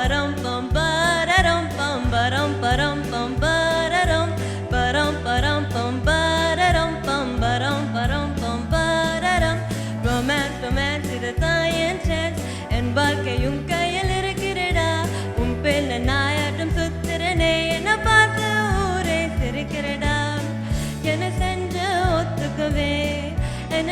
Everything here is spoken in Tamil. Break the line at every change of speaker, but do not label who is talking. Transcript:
param pam pararam pam param param pam pararam param param pam pararam pam param param pam pararam romance romance இதுதான் என் chance என் வாழ்க்கையும் கையில் இருக்கிறடா உன் பேர்ல நாயாட்டம் சுத்துறனே என்னை பார்த்து ஊரே சிரிக்கிறடா என்ன செஞ்ச ஒத்துக்கவே என்ன